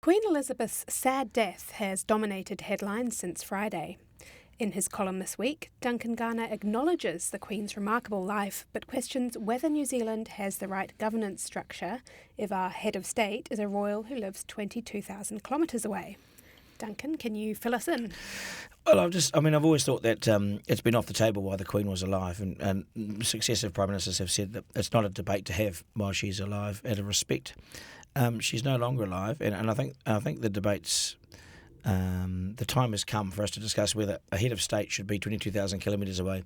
Queen Elizabeth's sad death has dominated headlines since Friday. In his column this week, Duncan Garner acknowledges the Queen's remarkable life, but questions whether New Zealand has the right governance structure if our head of state is a royal who lives 22,000 kilometres away. Duncan, can you fill us in? Well, I've always thought that it's been off the table while the Queen was alive, and successive Prime Ministers have said that it's not a debate to have while she's alive, out of respect. She's no longer alive, and I think the debates, the time has come for us to discuss whether a head of state should be 22,000 kilometres away,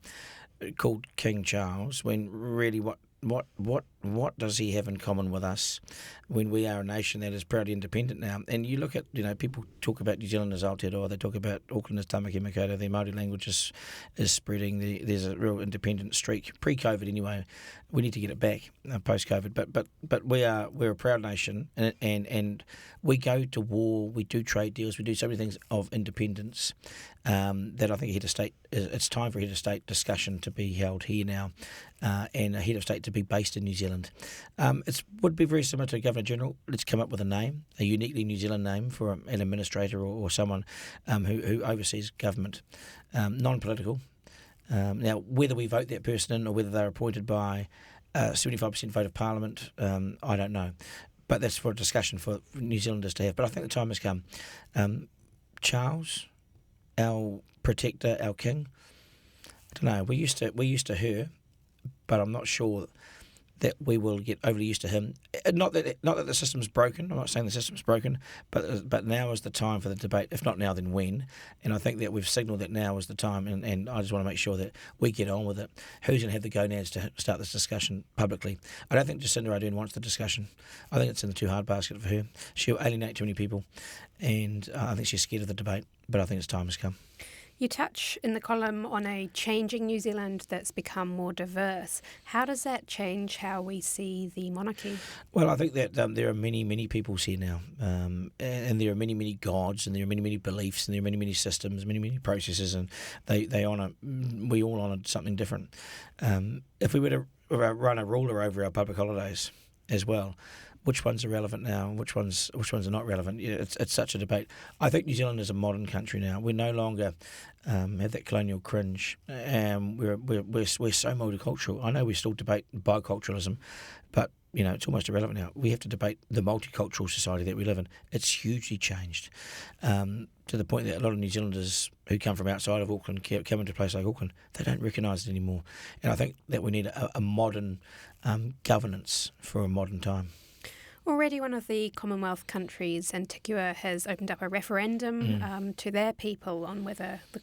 called King Charles, when really what does he have in common with us when we are a nation that is proudly independent now? And you look at, people talk about New Zealand as Aotearoa, they talk about Auckland as Tamaki Makaurau, their Māori language is spreading, there's a real independent streak, pre-COVID anyway. We need to get it back post-COVID, but we're a proud nation, and we go to war, we do trade deals, we do so many things of independence that I think a head of state, it's time for a head of state discussion to be held here now, and a head of state to be based in New Zealand. It would be very similar to a Governor General. Let's come up with a name, a uniquely New Zealand name for an administrator or someone who oversees government, non-political. Now, whether we vote that person in or whether they're appointed by 75% vote of Parliament, I don't know. But that's for a discussion for New Zealanders to have. But I think the time has come. Charles, our protector, our king, I don't know, we're used to her, but I'm not sure that we will get overly used to him. Not that the system's broken. I'm not saying the system's broken, but now is the time for the debate. If not now, then when? And I think that we've signalled that now is the time, and I just want to make sure that we get on with it. Who's going to have the gonads to start this discussion publicly? I don't think Jacinda Ardern wants the discussion. I think it's in the too hard basket for her. She'll alienate too many people, and I think she's scared of the debate, but I think its time has come. You touch in the column on a changing New Zealand that's become more diverse. How does that change how we see the monarchy? Well, I think that there are many, many peoples here now, and there are many, many gods, and there are many, many beliefs, and there are many, many systems, many, many processes, and we all honour something different. If we were to run a ruler over our public holidays as well, which ones are relevant now, which ones are not relevant? It's such a debate. I think New Zealand is a modern country now. We no longer have that colonial cringe. We're so multicultural. I know we still debate biculturalism, but it's almost irrelevant now. We have to debate the multicultural society that we live in. It's hugely changed to the point that a lot of New Zealanders who come from outside of Auckland come into a place like Auckland, they don't recognise it anymore. And I think that we need a modern governance for a modern time. Already one of the Commonwealth countries, Antigua, has opened up a referendum to their people on whether the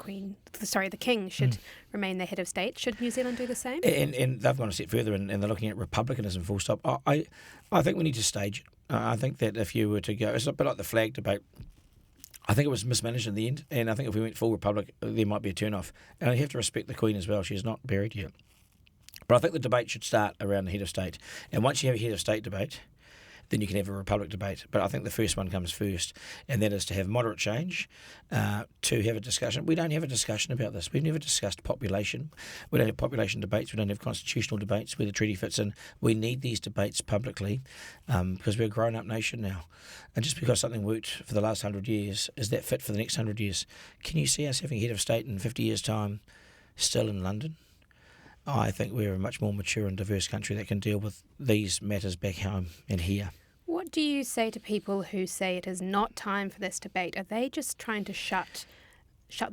King should remain the head of state. Should New Zealand do the same? And they've gone a step further, and they're looking at republicanism, full stop. I think we need to stage it. I think that if you were to go, it's a bit like the flag debate. I think it was mismanaged in the end, and I think if we went full republic, there might be a turn-off. And you have to respect the Queen as well. She's not buried yet. But I think the debate should start around the head of state. And once you have a head of state debate, then you can have a republic debate. But I think the first one comes first, and that is to have moderate change, to have a discussion. We don't have a discussion about this. We've never discussed population. We don't have population debates. We don't have constitutional debates where the treaty fits in. We need these debates publicly because we're a grown-up nation now. And just because something worked for the last 100 years, is that fit for the next 100 years? Can you see us having a head of state in 50 years' time still in London? I think we're a much more mature and diverse country that can deal with these matters back home and here. What do you say to people who say it is not time for this debate? Are they just trying to shut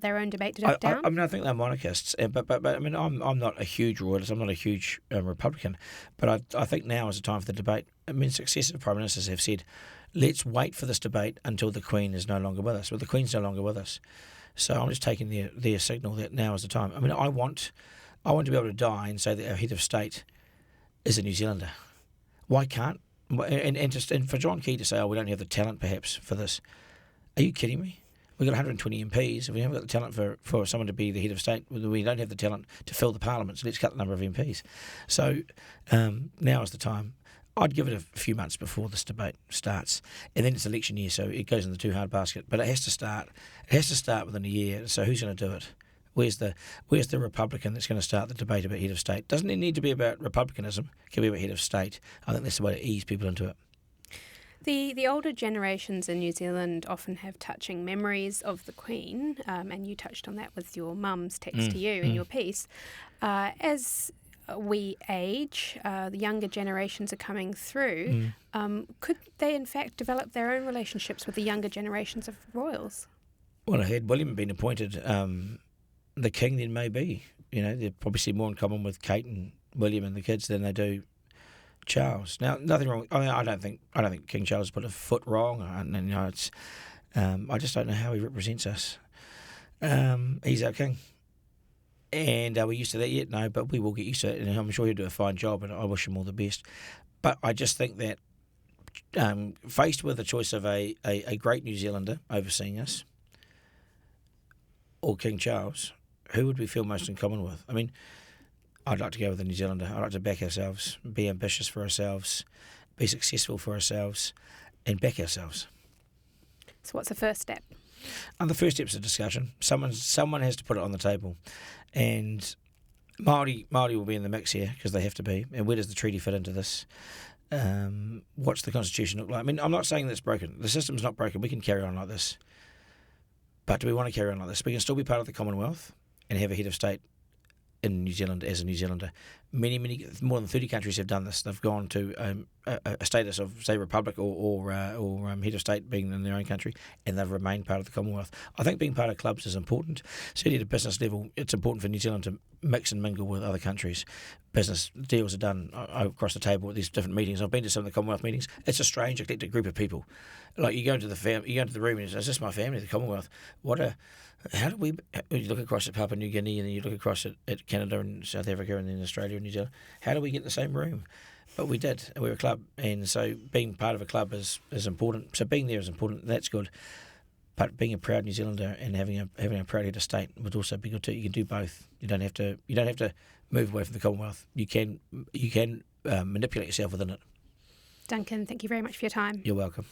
their own debate down? I think they're monarchists, but I'm not a huge royalist. I'm not a huge Republican, but I think now is the time for the debate. Successive Prime Ministers have said, let's wait for this debate until the Queen is no longer with us. Well, the Queen's no longer with us, so I'm just taking their signal that now is the time. I want to be able to die and say that our head of state is a New Zealander. Why can't? And for John Key to say, we don't have the talent perhaps for this. Are you kidding me? We've got 120 MPs. If we haven't got the talent for someone to be the head of state, we don't have the talent to fill the parliament, so let's cut the number of MPs. So now is the time. I'd give it a few months before this debate starts. And then it's election year, so it goes in the too hard basket. But it has to start. It has to start within a year. So who's going to do it? Where's the Republican that's going to start the debate about head of state? Doesn't it need to be about republicanism? It can be about head of state. I think that's the way to ease people into it. The older generations in New Zealand often have touching memories of the Queen, and you touched on that with your mum's text to you in your piece. As we age, the younger generations are coming through. Could they in fact develop their own relationships with the younger generations of royals? Well, had William been appointed the king, then maybe. They'd probably see more in common with Kate and William and the kids than they do Charles. Now, nothing wrong. I mean, I don't think King Charles put a foot wrong. It's. I just don't know how he represents us. He's our king, and are we used to that yet? No, but we will get used to it, and I'm sure he'll do a fine job, and I wish him all the best. But I just think that faced with the choice of a great New Zealander overseeing us or King Charles, who would we feel most in common with? I mean, I'd like to go with a New Zealander. I'd like to back ourselves, be ambitious for ourselves, be successful for ourselves, and back ourselves. So what's the first step? And the first step's a discussion. Someone has to put it on the table. And Māori will be in the mix here because they have to be. And where does the treaty fit into this? What's the constitution look like? I mean, I'm not saying that it's broken. The system's not broken. We can carry on like this. But do we want to carry on like this? We can still be part of the Commonwealth and have a head of state in New Zealand as a New Zealander. Many, more than 30 countries have done this. They've gone to a status of, say, republic or head of state being in their own country, and they've remained part of the Commonwealth. I think being part of clubs is important. Certainly at a business level, it's important for New Zealand to mix and mingle with other countries. Business deals are done across the table at these different meetings. I've been to some of the Commonwealth meetings. It's a strange, eclectic group of people. Like you go into the room and you say, "Is this my family, the Commonwealth?" How do we? You look across at Papua New Guinea and then you look across at Canada and South Africa and then Australia and New Zealand. How do we get in the same room? But we did. We're a club, and so being part of a club is important. So being there is important. That's good. But being a proud New Zealander and having a proud head of state would also be good too. You can do both. You don't have to move away from the Commonwealth. You can manipulate yourself within it. Duncan, thank you very much for your time. You're welcome.